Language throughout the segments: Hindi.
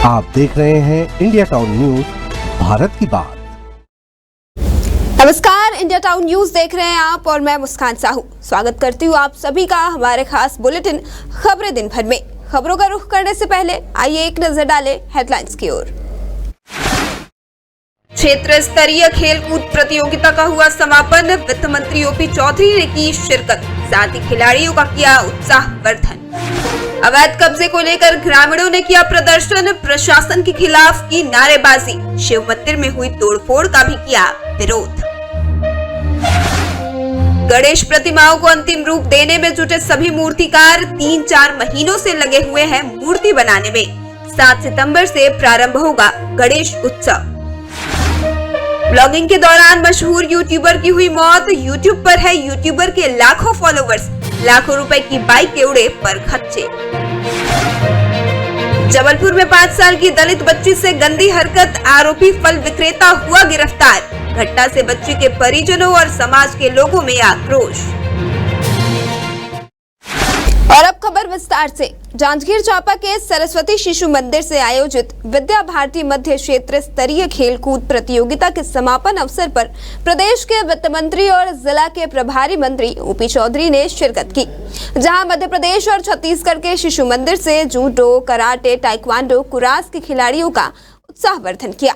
आप देख रहे हैं इंडिया टाउन न्यूज, भारत की बात। नमस्कार, इंडिया टाउन न्यूज देख रहे हैं आप और मैं मुस्कान साहू। स्वागत करती हूँ आप सभी का हमारे खास बुलेटिन खबरें दिन भर में। खबरों का रुख करने से पहले आइए एक नजर डालें हेडलाइंस की ओर। क्षेत्र स्तरीय खेलकूद प्रतियोगिता का हुआ समापन। वित्त मंत्री ओपी चौधरी ने की शिरकत, साथ ही खिलाड़ियों का किया उत्साहवर्धन। अवैध कब्जे को लेकर ग्रामीणों ने किया प्रदर्शन, प्रशासन के खिलाफ की नारेबाजी। शिव मंदिर में हुई तोड़फोड़ का भी किया विरोध। गणेश प्रतिमाओं को अंतिम रूप देने में जुटे सभी मूर्तिकार 3-4 महीनों से लगे हुए हैं मूर्ति बनाने में। 7 सितंबर से प्रारंभ होगा गणेश उत्सव। ब्लॉगिंग के दौरान मशहूर यूट्यूबर की हुई मौत। यूट्यूब पर है यूट्यूबर के लाखों फॉलोवर्स, लाखों रुपए की बाइक के उड़े पर खर्चे। जबलपुर में 5 साल की दलित बच्ची से गंदी हरकत, आरोपी फल विक्रेता हुआ गिरफ्तार। घटना से बच्ची के परिजनों और समाज के लोगों में आक्रोश। और अब खबर विस्तार से। जांजगीर चांपा के सरस्वती शिशु मंदिर से आयोजित विद्या भारती मध्य क्षेत्र स्तरीय खेलकूद प्रतियोगिता के समापन अवसर पर प्रदेश के वित्त मंत्री और जिला के प्रभारी मंत्री ओपी चौधरी ने शिरकत की, जहां मध्य प्रदेश और छत्तीसगढ़ के शिशु मंदिर से जूडो, कराटे, ताइक्वांडो, कुरास के खिलाड़ियों का उत्साहवर्धन किया।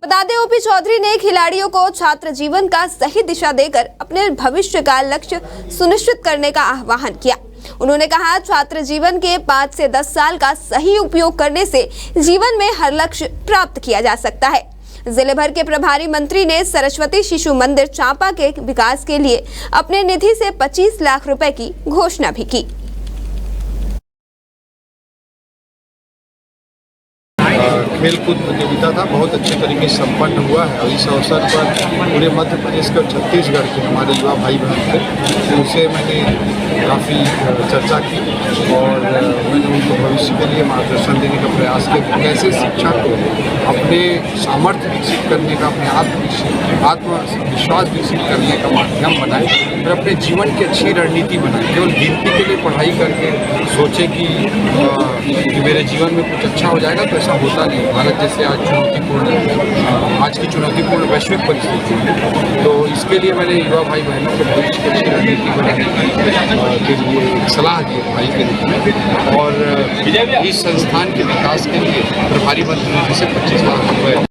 बता दें, ओपी चौधरी ने खिलाड़ियों को छात्र जीवन का सही दिशा देकर अपने भविष्य का लक्ष्य सुनिश्चित करने का आह्वान किया। उन्होंने कहा, छात्र जीवन के 5 से 10 साल का सही उपयोग करने से जीवन में हर लक्ष्य प्राप्त किया जा सकता है। जिले भर के प्रभारी मंत्री ने सरस्वती शिशु मंदिर चांपा के विकास के लिए अपने निधि से 25 लाख रुपए की घोषणा भी की। खेलकूद प्रतियोगिता था, बहुत अच्छे तरीके से संपन्न हुआ है और इस अवसर पर पूरे मध्य प्रदेश के और छत्तीसगढ़ के हमारे युवा भाई बहन थे, उनसे मैंने काफ़ी चर्चा की और मैंने उनको भविष्य के लिए मार्गदर्शन देने का प्रयास किया कि कैसे शिक्षा को अपने सामर्थ्य विकसित करने का, अपने आत्मविश्वास विकसित करने का माध्यम बनाए और अपने जीवन की अच्छी रणनीति बनाए। केवल गिनती के लिए पढ़ाई करके सोचे कि मेरे जीवन में कुछ अच्छा हो जाएगा, तो ऐसा होता नहीं। भारत जैसे आज की चुनौतीपूर्ण वैश्विक परिस्थिति है, तो इसके लिए मैंने युवा भाई बहनों को भविष्य की अच्छी रणनीति बनाने के लिए सलाह दी भाई के रूप में, और इस संस्थान के विकास के लिए प्रभारी मंत्री से 25 लाख रुपए।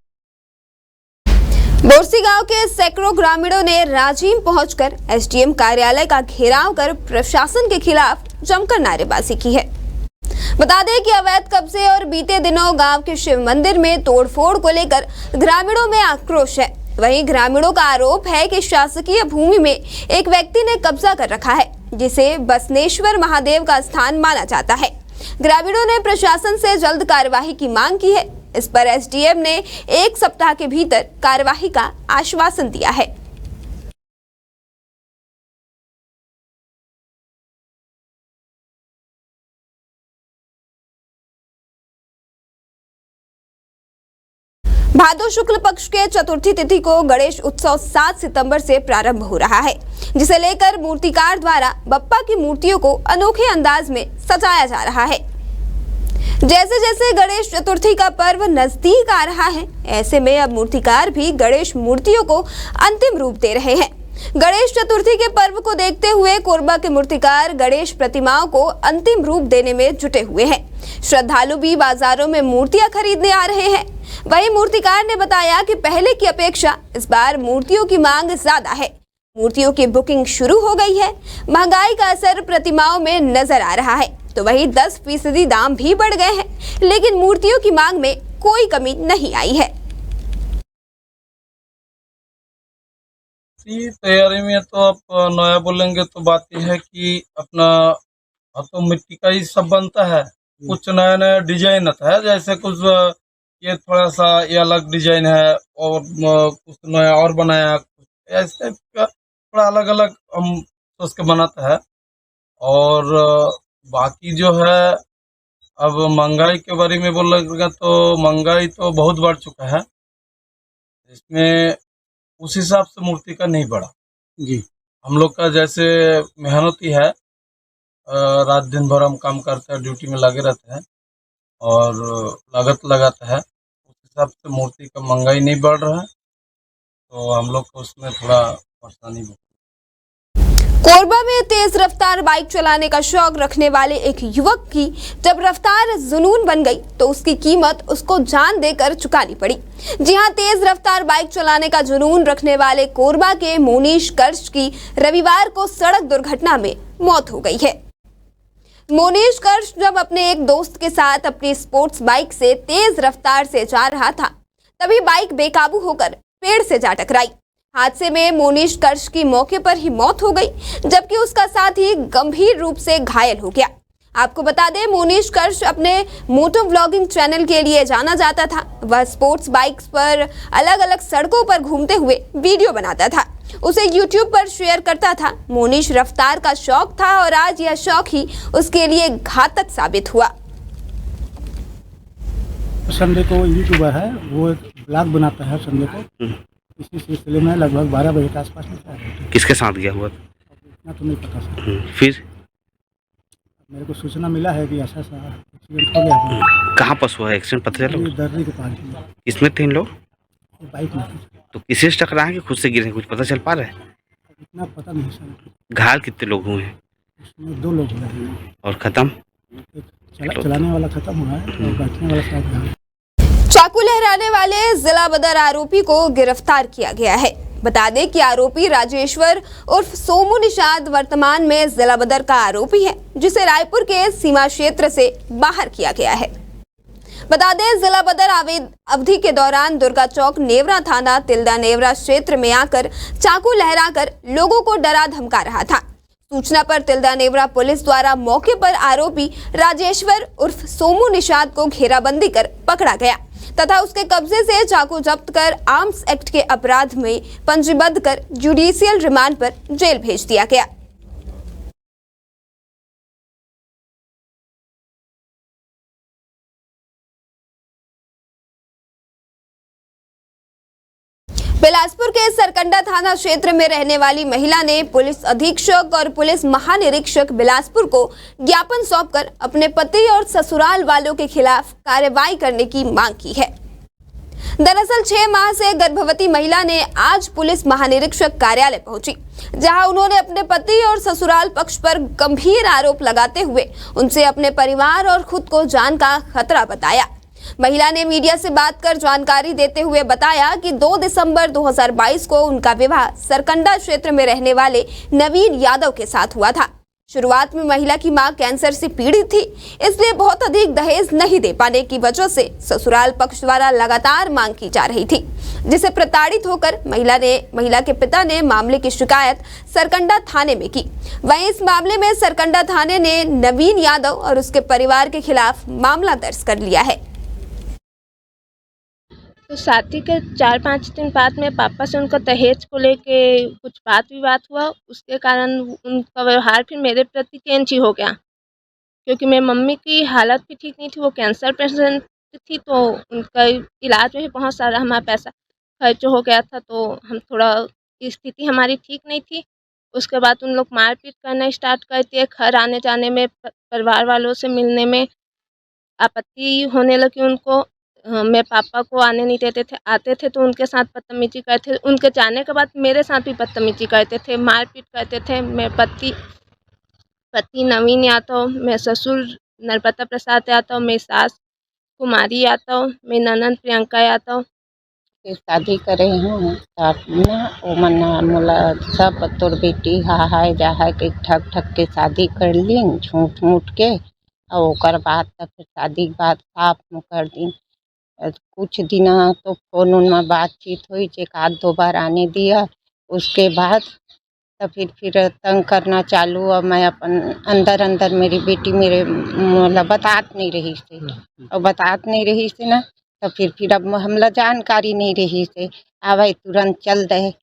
बोरसी गांव के सैकड़ों ग्रामीणों ने राजीम पहुंचकर एसडीएम कार्यालय का घेराव कर प्रशासन के खिलाफ जमकर नारेबाजी की है। बता दें कि अवैध कब्जे और बीते दिनों गांव के शिव मंदिर में तोड़फोड़ को लेकर ग्रामीणों में आक्रोश है। वहीं ग्रामीणों का आरोप है कि शासकीय भूमि में एक व्यक्ति ने कब्जा कर रखा है, जिसे बसनेश्वर महादेव का स्थान माना जाता है। ग्रामीणों ने प्रशासन से जल्द कार्यवाही की मांग की है। इस पर एसडीएम ने 1 सप्ताह के भीतर कार्यवाही का आश्वासन दिया है। भादो शुक्ल पक्ष के चतुर्थी तिथि को गणेश उत्सव 7 सितंबर से प्रारंभ हो रहा है, जिसे लेकर मूर्तिकार द्वारा बप्पा की मूर्तियों को अनोखे अंदाज में सजाया जा रहा है। जैसे जैसे गणेश चतुर्थी का पर्व नजदीक आ रहा है, ऐसे में अब मूर्तिकार भी गणेश मूर्तियों को अंतिम रूप दे रहे हैं। गणेश चतुर्थी के पर्व को देखते हुए कोरबा के मूर्तिकार गणेश प्रतिमाओं को अंतिम रूप देने में जुटे हुए हैं। श्रद्धालु भी बाजारों में मूर्तियां खरीदने आ रहे हैं। वहीं मूर्तिकार ने बताया कि पहले की अपेक्षा इस बार मूर्तियों की मांग ज्यादा है। मूर्तियों की बुकिंग शुरू हो गई है। महंगाई का असर प्रतिमाओं में नजर आ रहा है, तो वहीं 10% दाम भी बढ़ गए हैं, लेकिन मूर्तियों की मांग में कोई कमी नहीं आई है। तैयारी में तो आप नया बोलेंगे तो बात यह है कि अपना तो मिट्टी का ही सब बनता है। कुछ नया नया डिजाइन आता है, जैसे कुछ ये थोड़ा सा ये अलग डिजाइन है और कुछ नया और बनाया, ऐसे थोड़ा अलग अलग हम सोच के बनाता है। और बाकी जो है, अब महंगाई के बारे में बोलेगा तो महंगाई तो बहुत बढ़ चुका है। इसमें उस हिसाब से मूर्ति का नहीं बढ़ा जी। हम लोग का जैसे मेहनती है, रात दिन भर हम काम करते हैं, ड्यूटी में लगे रहते हैं, और लागत लगाता है, उस हिसाब से मूर्ति का महंगाई नहीं बढ़ रहा है, तो हम लोग को उसमें थोड़ा परेशानी हो। कोरबा में तेज रफ्तार बाइक चलाने का शौक रखने वाले एक युवक की जब रफ्तार जुनून बन गई तो उसकी कीमत उसको जान देकर चुकानी पड़ी। जी हां, तेज रफ्तार बाइक चलाने का जुनून रखने वाले कोरबा के मोनीश कर्श की रविवार को सड़क दुर्घटना में मौत हो गई है। मोनीश कर्श जब अपने एक दोस्त के साथ अपनी स्पोर्ट्स बाइक से तेज रफ्तार से जा रहा था, तभी बाइक बेकाबू होकर पेड़ से जा टकराई। हादसे में मोनीश कर्श की मौके पर ही मौत हो गई, जबकि उसका साथी गंभीर रूप से घायल हो गया। आपको बता दें, मोनीश कर्श अपने मोटो व्लॉगिंग चैनल के लिए जाना जाता था। वह स्पोर्ट्स बाइक्स पर अलग अलग सड़कों पर घूमते हुए वीडियो बनाता था, उसे यूट्यूब पर शेयर करता था। मोनीश रफ्तार का शौक था और आज यह शौक ही उसके लिए घातक साबित हुआ। संडे को यूट्यूबर है, वो एक ब्लॉग बनाता है संडे को। इसी सिलसिले में लगभग 12 बजे के आसपास में था। किसके साथ गया हुआ? इतना तो नहीं पता सर। फिर मेरे को सूचना मिला है कि ऐसा एक्सीडेंट हो गया। कहाँ पर हुआ एक्सीडेंट पता चला? दर्री के पास में। किसमें थे इन लोग? बाइक में थे। तो किसी से टकरा है कि खुद से गिरे, कुछ पता चल पा रहा है? इतना पता नहीं सर। घायल कितने लोग हुए हैं? उसमें 2 लोग हुए हैं। और खत्म? एक चलाने वाला खत्म हुआ है और बैठने वाला शायद घायल। चाकू लहराने वाले जिला बदर आरोपी को गिरफ्तार किया गया है। बता दें कि आरोपी राजेश्वर उर्फ सोमू निषाद वर्तमान में जिला बदर का आरोपी है, जिसे रायपुर के सीमा क्षेत्र से बाहर किया गया है। बता दें, जिला बदर अवधि के दौरान दुर्गा चौक नेवरा थाना तिल्दा नेवरा क्षेत्र में आकर चाकू लहराकर लोगों को डरा धमका रहा था। सूचना पर तिल्दा नेवरा पुलिस द्वारा मौके पर आरोपी राजेश्वर उर्फ सोमू निषाद को घेराबंदी कर पकड़ा गया तथा उसके कब्जे से चाकू जब्त कर आर्म्स एक्ट के अपराध में पंजीबद्ध कर जुडिशियल रिमांड पर जेल भेज दिया गया। बिलासपुर के सरकंडा थाना क्षेत्र में रहने वाली महिला ने पुलिस अधीक्षक और पुलिस महानिरीक्षक बिलासपुर को ज्ञापन सौंपकर अपने पति और ससुराल वालों के खिलाफ कार्रवाई करने की मांग की है। दरअसल 6 माह से गर्भवती महिला ने आज पुलिस महानिरीक्षक कार्यालय पहुंची, जहां उन्होंने अपने पति और ससुराल पक्ष पर गंभीर आरोप लगाते हुए उनसे अपने परिवार और खुद को जान का खतरा बताया। महिला ने मीडिया से बात कर जानकारी देते हुए बताया कि 2 दिसंबर 2022 को उनका विवाह सरकंडा क्षेत्र में रहने वाले नवीन यादव के साथ हुआ था। शुरुआत में महिला की मां कैंसर से पीड़ित थी, इसलिए बहुत अधिक दहेज नहीं दे पाने की वजह से ससुराल पक्ष द्वारा लगातार मांग की जा रही थी, जिसे प्रताड़ित होकर महिला के पिता ने मामले की शिकायत सरकंडा थाने में की। वहीं इस मामले में सरकंडा थाने ने नवीन यादव और उसके परिवार के खिलाफ मामला दर्ज कर लिया है। तो शादी के 4-5 दिन बाद में पापा से उनका दहेज को लेके कुछ बात विवाद हुआ, उसके कारण उनका व्यवहार फिर मेरे प्रति चेंज ही हो गया, क्योंकि मेरी मम्मी की हालत भी ठीक नहीं थी, वो कैंसर पेशेंट थी, तो उनका इलाज में भी बहुत सारा हमारा पैसा खर्च हो गया था, तो हम थोड़ा स्थिति हमारी ठीक नहीं थी। उसके बाद उन लोग मारपीट करना स्टार्ट कर दिए, घर आने जाने में, परिवार वालों से मिलने में आपत्ति होने लगी उनको। मेरे पापा को आने नहीं देते थे, आते थे तो उनके साथ बदतमीजी करते थे, उनके जाने के बाद मेरे साथ भी बदतमीजी करते थे, मारपीट करते थे। मेरे पति नवीन यादव, मेरे ससुर नरपता प्रसाद यादव, मेरी सास कुमारी यादव, मेरी ननद प्रियंका यादव के शादी करे हैं ना, ओ मना मोला सब तोर बेटी हाय जहाँ के ठग के शादी कर ली झूठ मूठ के, और ओकर बाद तक शादी के बाद साफ कर दी। कुछ दिन तो फोन में बातचीत हुई, 1-2 बार आने दिया, उसके बाद तो फिर तंग करना चालू। और मैं अपन अंदर मेरी बेटी मेरे मतलब बतात नहीं रही से, और बतात नहीं रही से ना, तो फिर अब हमला जानकारी नहीं रही से, आवे तुरंत चल दे।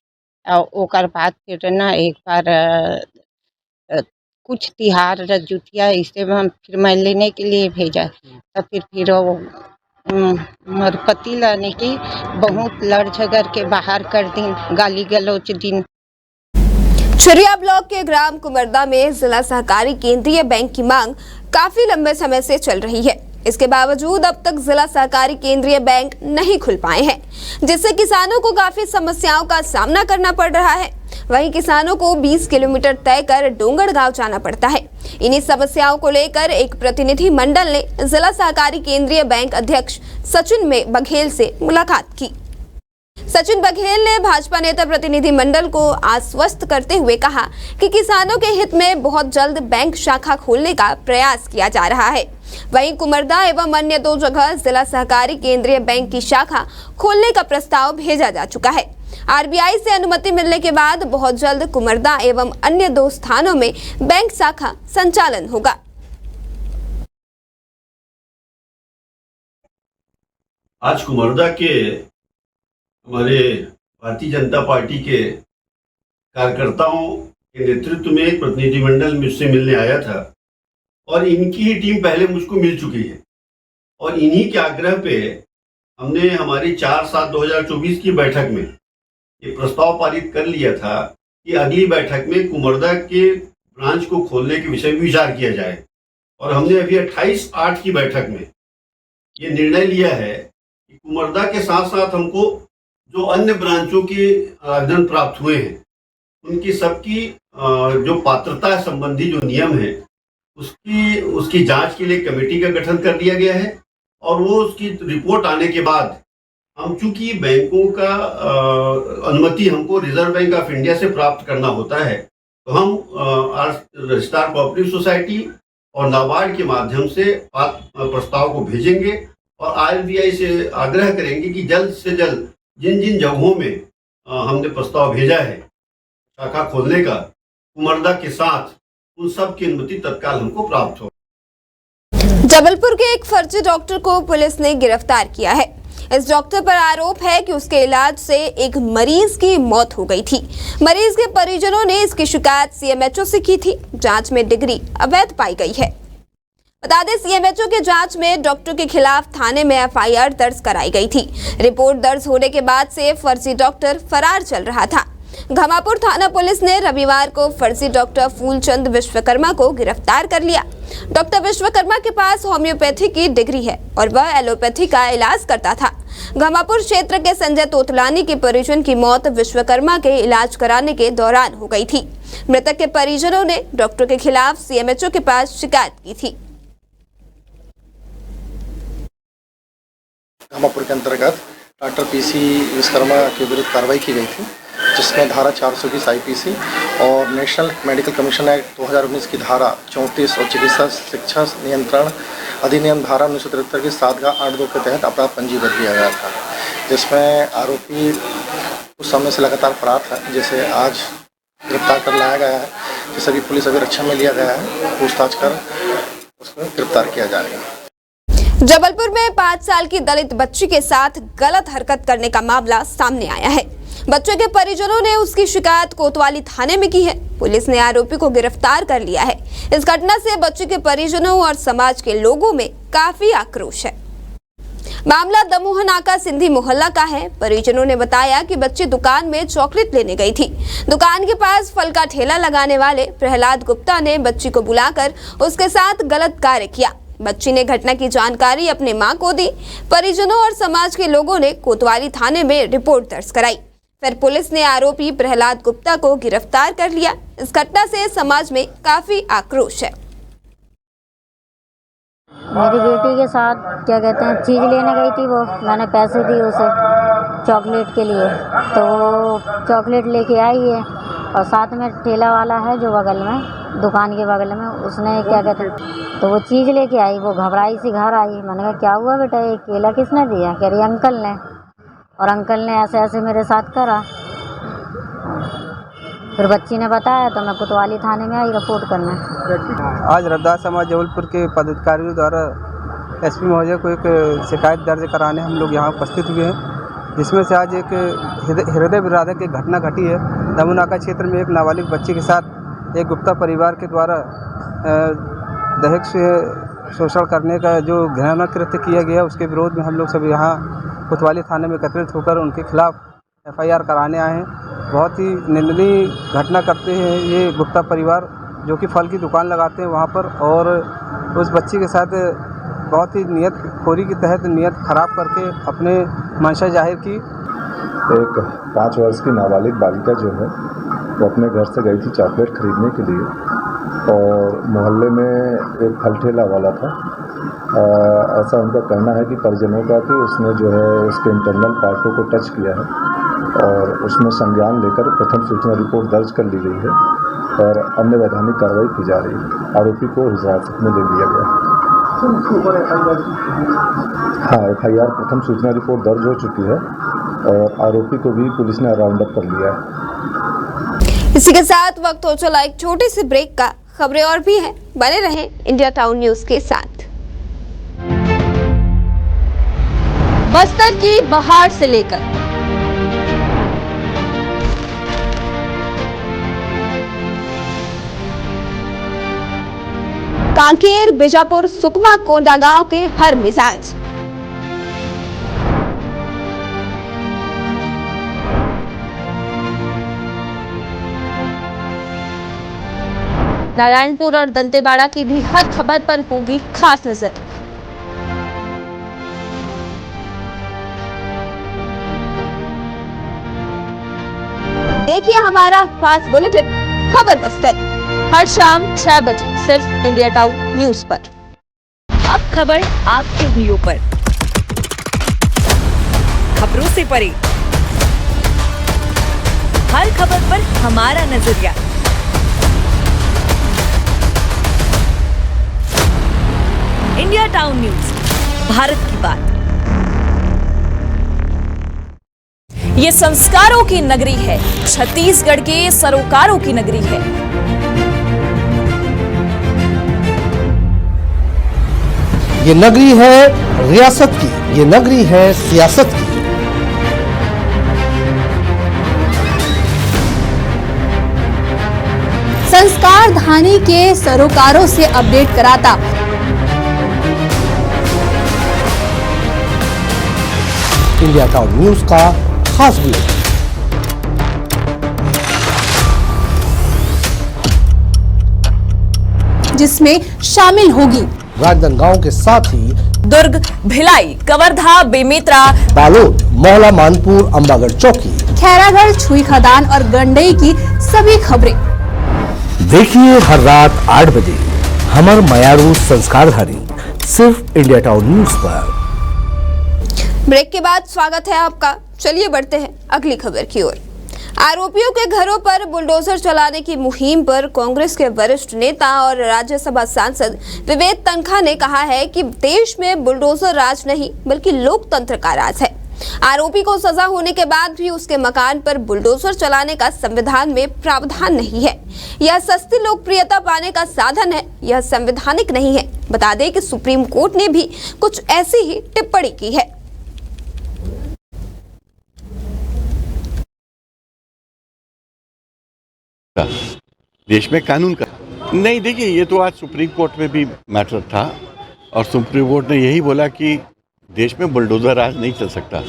और ओकर बाद फिर ना एक बार कुछ तिहार जुतिया इसे हम फिर मैं लेने के लिए भेजा, तो फिर वो मोर पति लाने की बहुत लड़ झगड़ के बाहर कर दी, गाली गलौच दिन। छुरिया ब्लॉक के ग्राम कुमरदा में जिला सहकारी केंद्रीय बैंक की मांग काफी लंबे समय से चल रही है। इसके बावजूद अब तक जिला सहकारी केंद्रीय बैंक नहीं खुल पाए हैं, जिससे किसानों को काफी समस्याओं का सामना करना पड़ रहा है। वहीं किसानों को 20 किलोमीटर तय कर डोंगरगांव जाना पड़ता है। इन्हीं समस्याओं को लेकर एक प्रतिनिधि मंडल ने जिला सहकारी केंद्रीय बैंक अध्यक्ष सचिन बघेल से मुलाकात की। सचिन बघेल ने भाजपा नेता प्रतिनिधि मंडल को आश्वस्त करते हुए कहा कि किसानों के हित में बहुत जल्द बैंक शाखा खोलने का प्रयास किया जा रहा है। वहीं कुमरदा एवं अन्य 2 जगह जिला सहकारी केंद्रीय बैंक की शाखा खोलने का प्रस्ताव भेजा जा चुका है। आरबीआई से अनुमति मिलने के बाद बहुत जल्द कुमरदा एवं अन्य 2 स्थानों में बैंक शाखा संचालन होगा। आज कुमरदा के हमारे भारतीय जनता पार्टी के कार्यकर्ताओं के नेतृत्व में एक प्रतिनिधिमंडल मुझसे मिलने आया था और इनकी ही टीम पहले मुझको मिल चुकी है और इन्हीं के आग्रह पे हमने हमारी 4/7/2024 की बैठक में ये प्रस्ताव पारित कर लिया था कि अगली बैठक में कुमरदा के ब्रांच को खोलने के विषय में विचार किया जाए। और हमने अभी 28/8 की बैठक में ये निर्णय लिया है कि कुमरदा के साथ साथ हमको जो अन्य ब्रांचों के आवेदन प्राप्त हुए हैं उनकी सबकी जो पात्रता संबंधी जो नियम है उसकी जांच के लिए कमेटी का गठन कर दिया गया है और वो उसकी रिपोर्ट आने के बाद हम चूंकि बैंकों का अनुमति हमको रिजर्व बैंक ऑफ इंडिया से प्राप्त करना होता है तो हम रजिस्ट्रार कोऑपरेटिव सोसाइटी और नाबार्ड के माध्यम से प्रस्ताव को भेजेंगे और आरबीआई से आग्रह करेंगे कि जल्द से जल्द जिन जिन जगहों में हमने प्रस्ताव भेजा है शाखा खोलने का कुमरदा के साथ उन सब की अनुमति तत्काल हमको प्राप्त हो। जबलपुर के एक फर्जी डॉक्टर को पुलिस ने गिरफ्तार किया है। इस डॉक्टर पर आरोप है कि उसके इलाज से एक मरीज की मौत हो गई थी। मरीज के परिजनों ने इसकी शिकायत सीएमएचओ से की थी। जांच में डिग्री अवैध पाई गई है। बता दें, सीएमएचओ के जांच में डॉक्टर के खिलाफ थाने में एफआईआर दर्ज कराई गई थी। रिपोर्ट दर्ज होने के बाद से फर्जी डॉक्टर फरार चल रहा था। घमापुर थाना पुलिस ने रविवार को फर्जी डॉक्टर फूलचंद विश्वकर्मा को गिरफ्तार कर लिया। डॉक्टर विश्वकर्मा के पास होम्योपैथी की डिग्री है और वह एलोपैथी का इलाज करता था। घमापुर क्षेत्र के संजय तोतलानी के परिजन की मौत विश्वकर्मा के इलाज कराने के दौरान हो गई थी। मृतक के परिजनों ने डॉक्टर के खिलाफ सीएमएचओ के पास शिकायत की थी। घमापुर के अंतर्गत डॉक्टर पीसी विश्वकर्मा के विरुद्ध कार्रवाई की गई थी, जिसमें धारा 420 आईपीसी और नेशनल मेडिकल कमीशन एक्ट 2019 की धारा 34 और चिकित्सा शिक्षा नियंत्रण अधिनियम धारा 1973 की 7/8 के तहत अपराध पंजीबद्ध किया गया था, जिसमें आरोपी उस समय से लगातार फरार था, जिसे आज गिरफ्तार कर लाया गया है। जिसे भी पुलिस अभिरक्षा में लिया गया है, पूछताछ कर उसको गिरफ्तार किया जाएगा। जबलपुर में 5 साल की दलित बच्ची के साथ गलत हरकत करने का मामला सामने आया है। बच्चे के परिजनों ने उसकी शिकायत कोतवाली थाने में की है। पुलिस ने आरोपी को गिरफ्तार कर लिया है। इस घटना से बच्चे के परिजनों और समाज के लोगों में काफी आक्रोश है। मामला दमोह नाका सिंधी मोहल्ला का है। परिजनों ने बताया कि बच्ची दुकान में चॉकलेट लेने गई थी। दुकान के पास फल का ठेला लगाने वाले प्रहलाद गुप्ता ने बच्ची को बुलाकर उसके साथ गलत कार्य किया। बच्ची ने घटना की जानकारी अपने मां को दी। परिजनों और समाज के लोगों ने कोतवाली थाने में रिपोर्ट दर्ज कराई। फिर पुलिस ने आरोपी प्रहलाद गुप्ता को गिरफ्तार कर लिया। इस घटना से समाज में काफी आक्रोश है। मेरी बेटी के साथ क्या कहते हैं चीज़ लेने गई थी, वो मैंने पैसे दिए उसे चॉकलेट के लिए, तो वो चॉकलेट लेके आई है और साथ में ठेला वाला है जो बगल में दुकान के बगल में, उसने क्या कहते हैं तो वो चीज़ लेके आई। वो घबराई सी घर आई। मैंने कहा क्या हुआ बेटा, ये केला किसने दिया? कह रही अंकल ने, और अंकल ने ऐसे ऐसे मेरे साथ करा। फिर बच्ची ने बताया तो मैं कोतवाली थाने में आई रिपोर्ट करने। आज रविदास समाज जबलपुर के पदाधिकारियों द्वारा एसपी महोदय को एक शिकायत दर्ज कराने हम लोग यहाँ उपस्थित हुए हैं, जिसमें से आज एक हृदय विदारक एक घटना घटी है। दमोह नाका क्षेत्र में एक नाबालिग बच्ची के साथ एक गुप्ता परिवार के द्वारा दहेज से शोषण करने का जो घृणा कृत्य किया गया, उसके विरोध में हम लोग सब यहाँ कोतवाली थाने में एकत्रित होकर उनके खिलाफ एफआईआर कराने आए हैं। बहुत ही निंदनीय घटना करते हैं ये गुप्ता परिवार, जो कि फल की दुकान लगाते हैं वहाँ पर, और उस बच्ची के साथ बहुत ही नियत खोरी के तहत नियत खराब करके अपने मंशा जाहिर की। एक 5 वर्ष की नाबालिग बालिका जो है वो अपने घर से गई थी चॉकलेट खरीदने के लिए और मोहल्ले में एक फल ठेला वाला था। ऐसा उनका कहना है कि परिजनों का कि उसने जो है उसके इंटरनल पार्टों को टच किया है और उसमें संज्ञान लेकर प्रथम सूचना रिपोर्ट दर्ज कर ली गई है और अन्य वैधानिक कार्रवाई की जा रही है। आरोपी को हिरासत में ले लिया गया। हाँ, FIR प्रथम सूचना रिपोर्ट दर्ज हो चुकी है और आरोपी को भी पुलिस ने राउंड अप कर लिया है। इसी के साथ वक्त हो चला एक छोटे से ब्रेक का। खबरें और भी हैं, बने रहें इंडिया टाउन न्यूज के साथ। बस्तर की बहार से लेकर कांकेर, बीजापुर, सुकमा, कोंडागांव के हर मिजाज, नारायणपुर और दंतेवाड़ा की भी हर खबर पर होगी खास नजर। देखिए हमारा खास बुलेटिन खबर बस्तर हर शाम 6 बजे सिर्फ इंडिया टाउन न्यूज पर। अब खबर आपके व्यूओं पर, खबरों से परे, हर खबर पर हमारा नजरिया। इंडिया टाउन न्यूज, भारत की बात। ये संस्कारों की नगरी है, छत्तीसगढ़ के सरोकारों की नगरी है। ये नगरी है रियासत की, ये नगरी है सियासत की। संस्कार धानी के सरोकारों से अपडेट कराता इंडिया टाउन न्यूज का खास बुलेटिन। जिसमें शामिल होगी राजनांदगांव के साथ ही दुर्ग, भिलाई, कवर्धा, बेमेतरा, बालोद, मोहला, मानपुर, अंबागढ़ चौकी, खैरागढ़, छुई खदान और गंडई की सभी खबरें देखिए हर रात 8 बजे हमर मयारू संस्कारधारी सिर्फ इंडिया टाउन न्यूज पर। ब्रेक के बाद स्वागत है आपका। चलिए बढ़ते हैं अगली खबर की ओर। आरोपियों के घरों पर बुलडोजर चलाने की मुहिम पर कांग्रेस के वरिष्ठ नेता और राज्यसभा सांसद विवेक तनखा ने कहा है कि देश में बुलडोजर राज नहीं बल्कि लोकतंत्र का राज है। आरोपी को सजा होने के बाद भी उसके मकान पर बुलडोजर चलाने का संविधान में प्रावधान नहीं है। यह सस्ती लोकप्रियता पाने का साधन है, यह संवैधानिक नहीं है। बता दें कि सुप्रीम कोर्ट ने भी कुछ ऐसी ही टिप्पणी की है। देश में कानून का नहीं, देखिए ये तो आज सुप्रीम कोर्ट में भी मैटर था और सुप्रीम कोर्ट ने यही बोला कि देश में बुलडोजर राज नहीं चल सकता।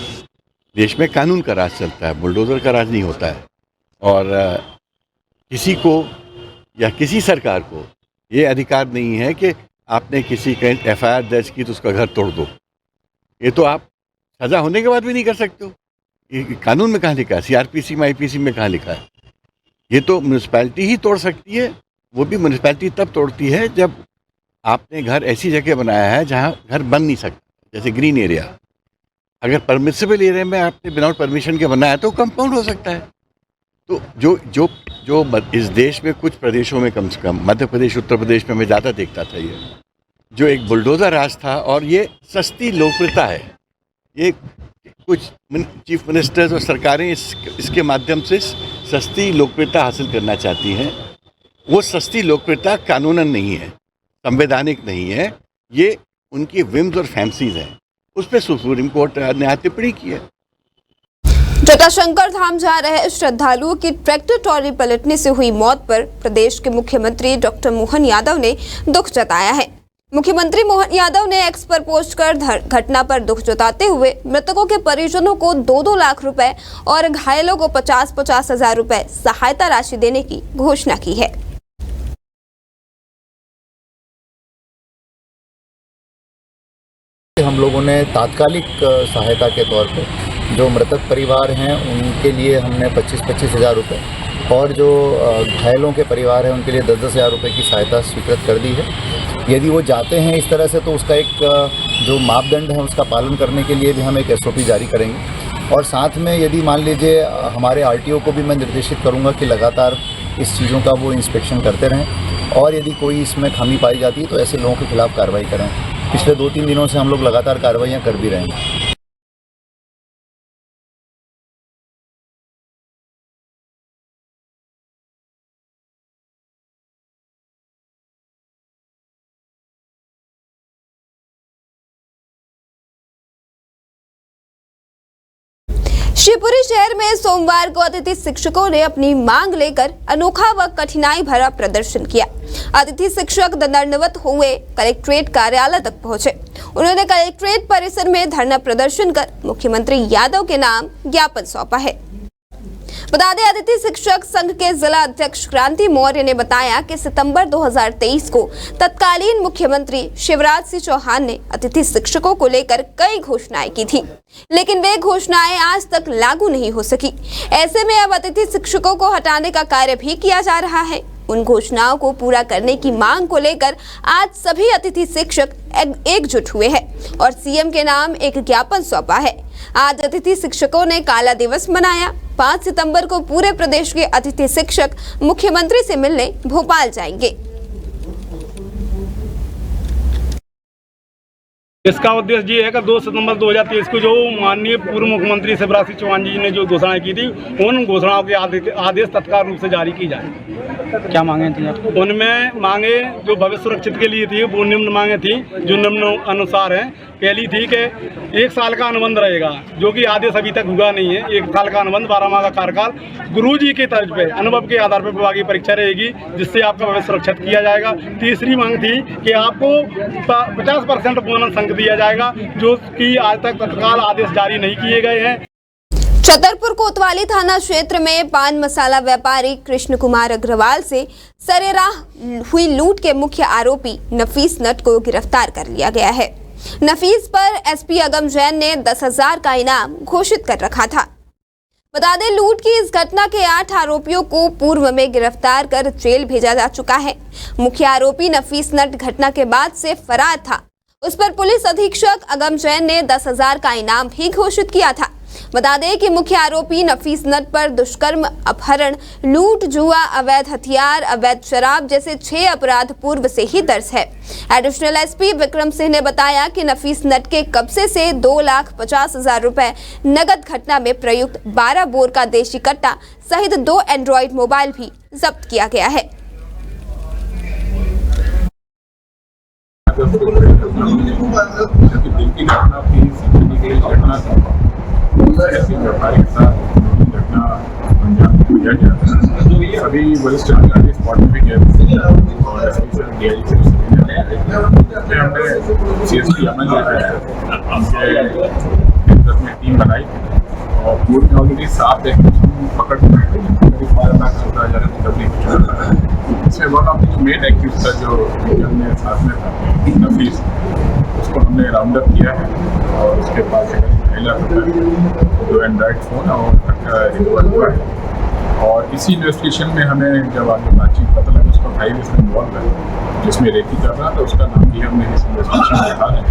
देश में कानून का राज चलता है, बुलडोजर का राज नहीं होता है। और किसी को या किसी सरकार को ये अधिकार नहीं है कि आपने किसी का FIR दर्ज की तो उसका घर तोड़ दो। ये तो आप सजा होने के बाद भी नहीं कर सकते हो। ये कानून में कहाँ लिखा है? CRPC में, IPC में कहाँ लिखा है? ये तो म्यूनसिपैलिटी ही तोड़ सकती है। वो भी म्यूनसिपैलिटी तब तोड़ती है जब आपने घर ऐसी जगह बनाया है जहाँ घर बन नहीं सकता, जैसे ग्रीन एरिया। अगर परमिसिबल एरिया में आपने विदाउट परमिशन के बनाया तो कंपाउंड हो सकता है। तो जो जो जो इस देश में कुछ प्रदेशों में कम से कम मध्य प्रदेश, उत्तर प्रदेश में मैं ज़्यादा देखता था, ये जो एक बुलडोज़र राज था और ये सस्ती लोकप्रियता है। ये कुछ चीफ मिनिस्टर्स और सरकारें इसके माध्यम से सस्ती लोकप्रियता हासिल करना चाहती हैं। वो सस्ती लोकप्रियता कानूनन नहीं है, संवैधानिक नहीं है, ये उनकी विम्स और फैंसीज हैं। उस पर सुप्रीम कोर्ट ने टिप्पणी की है। जटाशंकर धाम जा रहे श्रद्धालुओं की ट्रैक्टर ट्रॉली पलटने से हुई मौत पर प्रदेश के मुख्यमंत्री डॉक्टर मोहन यादव ने दुख जताया है। मुख्यमंत्री मोहन यादव ने एक्स पर पोस्ट कर घटना पर दुख जताते हुए मृतकों के परिजनों को 2-2 लाख रुपए और घायलों को 50-50 हजार रुपए सहायता राशि देने की घोषणा की है। हम लोगों ने तात्कालिक सहायता के तौर पे जो मृतक परिवार हैं उनके लिए हमने 25-25 हज़ार रुपये और जो घायलों के परिवार हैं उनके लिए 10-10 हज़ार रुपये की सहायता स्वीकृत कर दी है। यदि वो जाते हैं इस तरह से तो उसका एक जो मापदंड है उसका पालन करने के लिए भी हम एक SOP जारी करेंगे और साथ में यदि मान लीजिए हमारे RTO को भी मैं निर्देशित करूँगा कि लगातार इस चीज़ों का वो इंस्पेक्शन करते रहें और यदि कोई इसमें खामी पाई जाती है तो ऐसे लोगों के खिलाफ़ कार्रवाई करें। पिछले 2-3 दिनों से हम लोग लगातार कार्रवाइयाँ कर भी रहे हैं। शिवपुरी शहर में सोमवार को अतिथि शिक्षकों ने अपनी मांग लेकर अनोखा व कठिनाई भरा प्रदर्शन किया। अतिथि शिक्षक दंडान्वित हुए कलेक्ट्रेट कार्यालय तक पहुंचे। उन्होंने कलेक्ट्रेट परिसर में धरना प्रदर्शन कर मुख्यमंत्री यादव के नाम ज्ञापन सौंपा है। बता दें, अतिथि शिक्षक संघ के जिला अध्यक्ष क्रांति मौर्य ने बताया कि सितंबर 2023 को तत्कालीन मुख्यमंत्री शिवराज सिंह चौहान ने अतिथि शिक्षकों को लेकर कई घोषणाएं की थी, लेकिन वे घोषणाएं आज तक लागू नहीं हो सकी। ऐसे में अब अतिथि शिक्षकों को हटाने का कार्य भी किया जा रहा है। उन घोषणाओं को पूरा करने की मांग को लेकर आज सभी अतिथि शिक्षक एकजुट हुए हैं और सीएम के नाम एक ज्ञापन सौंपा है। आज अतिथि शिक्षकों ने काला दिवस मनाया। 5 सितंबर को पूरे प्रदेश के अतिथि शिक्षक मुख्यमंत्री से मिलने भोपाल जाएंगे। इसका उद्देश्य ये है कि 2 सितंबर 2023 को जो माननीय पूर्व मुख्यमंत्री शिवराज सिंह चौहान जी ने जो घोषणाएं की थी उन घोषणाओं के आदेश तत्काल रूप से जारी की जाए। क्या मांगे थी आप? उनमें मांगे जो भविष्य सुरक्षित के लिए थी वो निम्न मांगे थी जो निम्न अनुसार हैं। पहली थी कि 1 साल का अनुबंध रहेगा, जो कि आदेश अभी तक हुआ नहीं है। 1 साल का अनुबंध, 12 माह का कार्यकाल, गुरुजी के तर्ज पे अनुभव के आधार पर विभागीय परीक्षा रहेगी, जिससे आपका भविष्य सुरक्षित किया जाएगा। तीसरी मांग थी कि आपको 50% बोनस अंक दिया जाएगा, जो कि आज तक तत्काल आदेश जारी नहीं किए गए हैं। छतरपुर कोतवाली थाना क्षेत्र में पान मसाला व्यापारी कृष्ण कुमार अग्रवाल से सरेराह हुई लूट के मुख्य आरोपी नफीस नट को गिरफ्तार कर लिया गया है। नफीस पर एसपी अगम जैन ने 10,000 का इनाम घोषित कर रखा था। बता दें, लूट की इस घटना के 8 आरोपियों को पूर्व में गिरफ्तार कर जेल भेजा जा चुका है। मुख्य आरोपी नफीस नट घटना के बाद से फरार था। उस पर पुलिस अधीक्षक अगम जैन ने 10,000 का इनाम भी घोषित किया था। बता दें कि मुख्य आरोपी नफीस नट पर दुष्कर्म, अपहरण, लूट, जुआ, अवैध हथियार, अवैध शराब जैसे 6 अपराध पूर्व से ही दर्ज है। एडिशनल एसपी विक्रम सिंह ने बताया कि नफीस नट के कब्जे से 2,50,000 रुपए नगद, घटना में प्रयुक्त 12 बोर का देशी कट्टा सहित 2 एंड्रॉइड मोबाइल भी जब्त किया गया है। व्यापारी के साथ घटना अंजाम दिया गया। सभी वरिष्ठ अधिकारी स्पॉट में भी गए और हमने CSP अमन उनके टीम बनाई और पूर्व में ऑलरेडी 7 पकड़ करीब 12,14,000 रिकवरी। इसमें one of the men active था जो हमने साथ में था नफीस, उसको हमने राउंड अप किया है और उसके पास 2 एंड्रॉइड फ़ोन और रिकवर हुआ है। और इसी इन्वेस्टिगेशन में हमें जब आगे बातचीत पता लगा उसका भाई भी इसमें इन्वॉल्व है, जिसमें रेकी कर रहा था, उसका नाम भी हमने इस इन्वेस्टिगेशन में बता रहे हैं।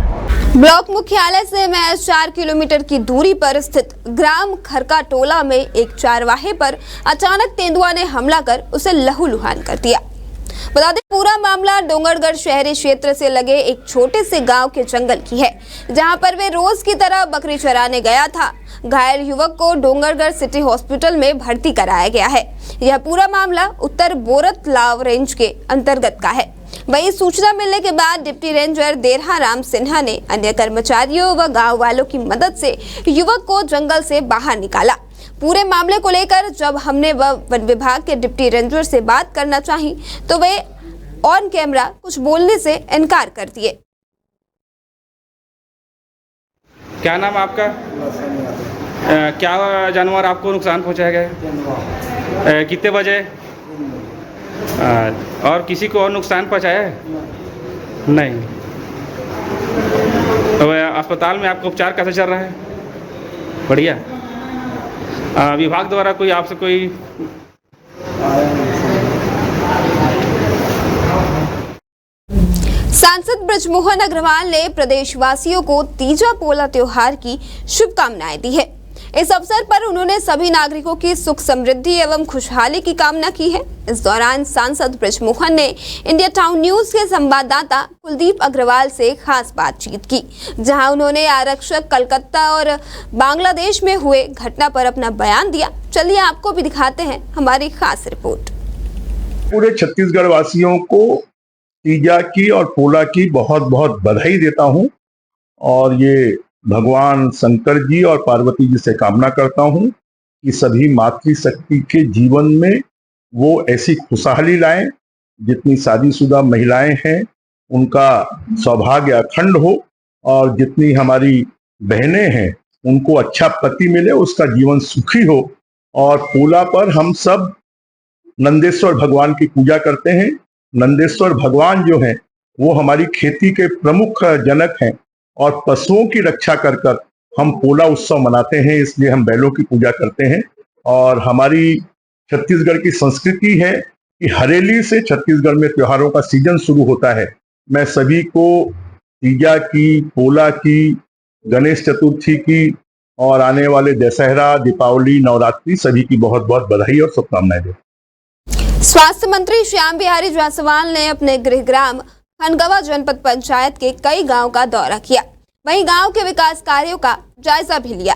ब्लॉक मुख्यालय से महज 4 किलोमीटर की दूरी पर स्थित ग्राम खरका टोला में एक चारवाहे पर अचानक तेंदुआ ने हमला कर उसे लहूलुहान कर दिया। बता दें, पूरा मामला डोंगरगढ़ शहरी क्षेत्र से लगे एक छोटे से गांव के जंगल की है, जहां पर वे रोज की तरह बकरी चराने गया था। घायल युवक को डोंगरगढ़ सिटी हॉस्पिटल में भर्ती कराया गया है। यह पूरा मामला उत्तर बोरतलाव रेंज के अंतर्गत का है। वहीं सूचना मिलने के बाद डिप्टी रेंजर देरहा राम सिन्हा ने अन्य कर्मचारियों व गाँव वालों की मदद से युवक को जंगल से बाहर निकाला। पूरे मामले को लेकर जब हमने वन विभाग के डिप्टी रेंजर से बात करना चाही तो वे ऑन कैमरा कुछ बोलने से इनकार कर दिए। क्या नाम आपका? क्या जानवर आपको नुकसान पहुंचाया गया? कितने बजे? और किसी को और नुकसान पहुंचाया है? नहीं। अस्पताल में आपका उपचार कैसा चल रहा है? बढ़िया। विभाग द्वारा कोई आपसे कोई सांसद ब्रजमोहन अग्रवाल ने प्रदेशवासियों को तीजा पोला त्योहार की शुभकामनाएं दी है। इस अवसर पर उन्होंने सभी नागरिकों की सुख समृद्धि एवं खुशहाली की कामना की है। इस दौरान सांसद ब्रजमोहन ने इंडिया टाउन न्यूज के संवाददाता कुलदीप अग्रवाल से खास बातचीत की, जहां उन्होंने आरक्षक कलकत्ता और बांग्लादेश में हुए घटना पर अपना बयान दिया। चलिए आपको भी दिखाते हैं हमारी खास रिपोर्ट। पूरे छत्तीसगढ़ वासियों को तीजा की और पोला की बहुत बहुत बधाई देता हूं और ये भगवान शंकर जी और पार्वती जी से कामना करता हूं कि सभी मातृशक्ति के जीवन में वो ऐसी खुशहाली लाएं, जितनी शादीशुदा महिलाएं हैं उनका सौभाग्य अखंड हो और जितनी हमारी बहनें हैं उनको अच्छा पति मिले, उसका जीवन सुखी हो। और पोला पर हम सब नंदेश्वर भगवान की पूजा करते हैं। नंदेश्वर भगवान जो हैं वो हमारी खेती के प्रमुख जनक हैं और पशुओं की रक्षा कर कर हम पोला उत्सव मनाते हैं, इसलिए हम बैलों की पूजा करते हैं। और हमारी छत्तीसगढ़ की संस्कृति है कि हरेली से छत्तीसगढ़ में त्योहारों का सीजन शुरू होता है। मैं सभी को तीजा की, पोला की, गणेश चतुर्थी की और आने वाले दशहरा, दीपावली, नवरात्रि सभी की बहुत बहुत बधाई और शुभकामनाएं देता हूं। स्वास्थ्य मंत्री श्याम बिहारी जायसवाल ने अपने गृहग्राम खनगवा जनपद पंचायत के कई गांव का दौरा किया, वहीं गांव के विकास कार्यों का जायजा भी लिया।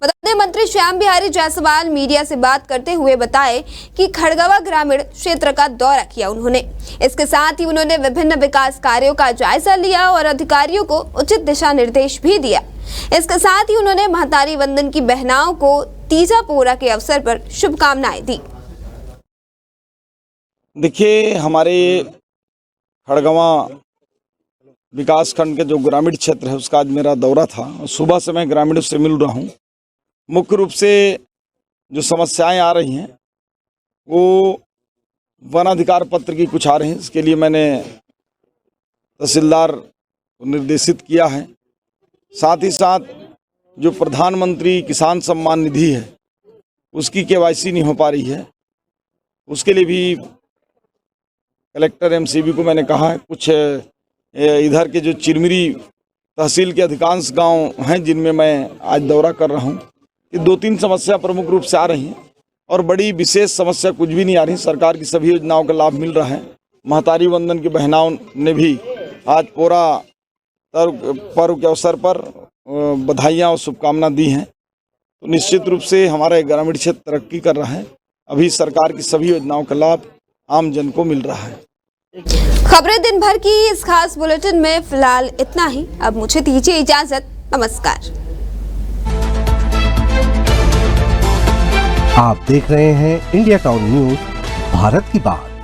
बता दें, मंत्री श्याम बिहारी जायसवाल मीडिया से बात करते हुए बताए कि खड़गवा ग्रामीण क्षेत्र का दौरा किया उन्होंने। इसके साथ ही उन्होंने विभिन्न विकास कार्यों का जायजा लिया और अधिकारियों को उचित दिशा निर्देश भी दिया। इसके साथ ही उन्होंने महतारी वंदन की बहनाओं को तीजा पोरा के अवसर पर शुभकामनाएं दी। देखिए, हमारे खड़गवा विकास खंड के जो ग्रामीण क्षेत्र है उसका आज मेरा दौरा था। सुबह से मैं ग्रामीणों से मिल रहा हूँ। मुख्य रूप से जो समस्याएं आ रही हैं वो वन अधिकार पत्र की कुछ आ रही हैं। इसके लिए मैंने तहसीलदार को निर्देशित किया है। साथ ही साथ जो प्रधानमंत्री किसान सम्मान निधि है उसकी KYC नहीं हो पा रही है, उसके लिए भी कलेक्टर MCB को मैंने कहा है। कुछ इधर के जो चिरमिरी तहसील के अधिकांश गांव हैं जिनमें मैं आज दौरा कर रहा हूं, ये 2-3 समस्या प्रमुख रूप से आ रही हैं और बड़ी विशेष समस्या कुछ भी नहीं आ रही। सरकार की सभी योजनाओं का लाभ मिल रहा है। महतारी वंदन की बहनाओं ने भी आज पोरा पर्व के अवसर पर बधाइयाँ और शुभकामना दी हैं। तो निश्चित रूप से हमारा ग्रामीण क्षेत्र तरक्की कर रहा है। अभी सरकार की सभी योजनाओं का लाभ आम जन को मिल रहा है। खबरें दिन भर की इस खास बुलेटिन में फिलहाल इतना ही। अब मुझे दीजिए इजाजत। नमस्कार। आप देख रहे हैं इंडिया टाउन न्यूज, भारत की बात।